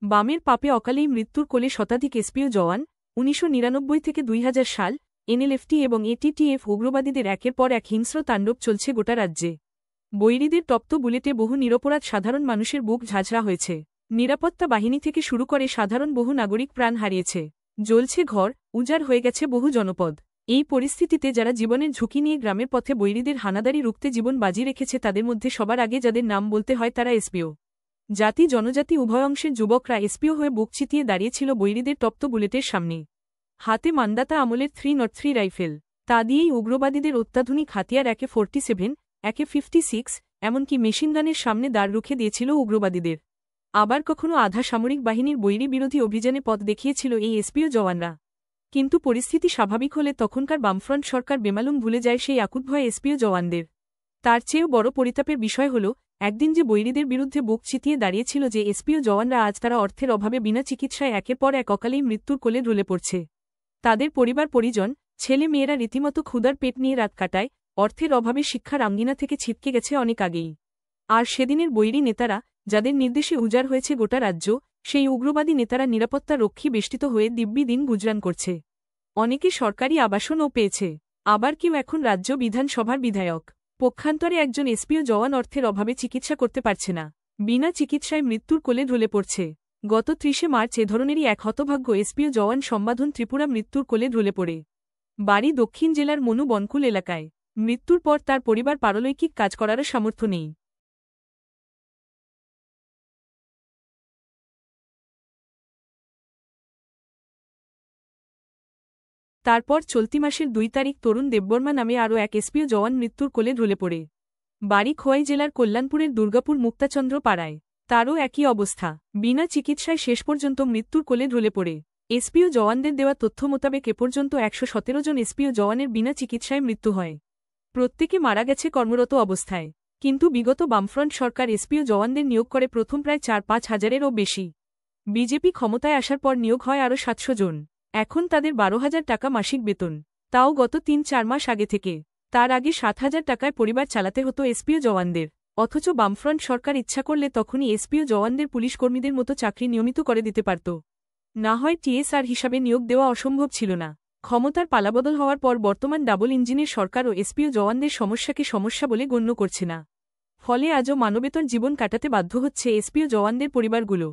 বামের পাপে অকালেই মৃত্যুর কোলে শতাধিক এসপিও জওয়ান। ১৯৯৯ থেকে ২০০০ সাল এনএলএফটি এবং এটিটিএফ উগ্রবাদীদের একের পর এক হিংস্র তাণ্ডব চলছে গোটা রাজ্যে। বৈরীদের তপ্ত বুলেটে বহু নিরপরাধ সাধারণ মানুষের বুক ঝাঁঝরা হয়েছে। নিরাপত্তা বাহিনী থেকে শুরু করে সাধারণ বহু নাগরিক প্রাণ হারিয়েছে। জ্বলছে ঘর, উজাড় হয়ে গেছে বহু জনপদ। এই পরিস্থিতিতে যারা জীবনের ঝুঁকি নিয়ে গ্রামের পথে বৈরীদের হানাদারি রুখতে জীবন বাজি রেখেছে তাদের মধ্যে সবার আগে যাদের নাম বলতে হয় তারা এসপিও। জাতি জনজাতি উভয় অংশের যুবকরা এসপিও হয়ে বুক চিতিয়ে দাঁড়িয়েছিল বৈরীদের তপ্ত বুলেটের সামনে। হাতে মান্দাতা আমলের 303 রাইফেল। তা দিয়েই উগ্রবাদীদের অত্যাধুনিক হাতিয়ার একে 47, একে 56, এমনকি মেশিনগানের সামনে দাঁড় রুখে দিয়েছিল উগ্রবাদীদের। আবার কখনো আধা সামরিক বাহিনীর বৈরী বিরোধী অভিযানে পথ দেখিয়েছিল এই এসপিও জওয়ানরা। কিন্তু পরিস্থিতি স্বাভাবিক হলে তখনকার বামফ্রন্ট সরকার বেমালুম ভুলে যায় সেই আকুতভয় এসপিও জওয়ানদের। তার চেয়েও বড় পরিতাপের বিষয় হল, একদিন যে বৈরীদের বিরুদ্ধে বুক চিতিয়ে দাঁড়িয়েছিল যে এসপিও জওয়ানরা, আজ তারা অর্থের অভাবে বিনা চিকিৎসায় একের পর এক অকালেই মৃত্যুর কোলে ঢলে পড়ছে। তাদের পরিবার পরিজন, ছেলে মেয়েরা রীতিমতো ক্ষুধার পেট নিয়ে রাত কাটায়। অর্থের অভাবে শিক্ষার আঙ্গিনা থেকে ছিটকে গেছে অনেক আগেই। আর সেদিনের বৈরী নেতারা, যাদের নির্দেশে উজাড় হয়েছে গোটা রাজ্য, সেই উগ্রবাদী নেতারা নিরাপত্তা রক্ষী বেষ্টিত হয়ে দিব্যি দিন গুজরান করছে। অনেকে সরকারি আবাসনও পেয়েছে, আবার কেউ এখন রাজ্য বিধানসভার বিধায়ক। পক্ষান্তরে একজন এসপিও জওয়ান অর্থের অভাবে চিকিৎসা করতে পারছে না, বিনা চিকিৎসায় মৃত্যুর কোলে ঢলে পড়ছে। গত ৩০ মার্চ এ ধরনেরই এক হতভাগ্য এসপিও জওয়ান সম্বাধন ত্রিপুরা মৃত্যুর কোলে ঢলে পড়ে। বাড়ি দক্ষিণ জেলার মনু বনকুল এলাকায়। মৃত্যুর পর তার পরিবার পারলৌকিক কাজ করারও সামর্থ্য নেই। তারপর চলতি মাসের ২ তারিখ তরুণ দেববর্মা নামে আরও এক এসপিও জওয়ান মৃত্যুর কোলে ঢলে পড়ে। বাড়ি খোয়াই জেলার কল্যাণপুরের দুর্গাপুর মুক্তাচন্দ্র পাড়ায়। তারও একই অবস্থা, বিনা চিকিৎসায় শেষ পর্যন্ত মৃত্যুর কোলে ঢলে পড়ে। এসপিও জওয়ানদের দেওয়া তথ্য মোতাবেক এ পর্যন্ত ১১৭ জন এসপিও জওয়ানের বিনা চিকিৎসায় মৃত্যু হয়। প্রত্যেকে মারা গেছে কর্মরত অবস্থায়। কিন্তু বিগত বামফ্রন্ট সরকার এসপিও জওয়ানদের নিয়োগ করে প্রথম প্রায় ৪-৫ হাজারেরও বেশি। বিজেপি ক্ষমতায় আসার পর নিয়োগ হয় আরও ৭০০ জন। এখন তাদের ১২,০০০ টাকা মাসিক বেতন, তাও গত ৩-৪ মাস আগে থেকে। তার আগে ৭,০০০ টাকায় পরিবার চালাতে হতো এসপিও জওয়ানদের। অথচ বামফ্রন্ট সরকার ইচ্ছা করলে তখনই এসপিও জওয়ানদের পুলিশ কর্মীদের মতো চাকরি নিয়মিত করে দিতে পারত। না হয় টিএসআর হিসাবে নিয়োগ দেওয়া অসম্ভব ছিল না। ক্ষমতার পালাবদল হওয়ার পর বর্তমান ডাবল ইঞ্জিনের সরকারও এসপিও জওয়ানদের সমস্যাকে সমস্যা বলে গণ্য করছে না। ফলে আজও মানবেতর জীবন কাটাতে বাধ্য হচ্ছে এসপিও জওয়ানদের পরিবারগুলো।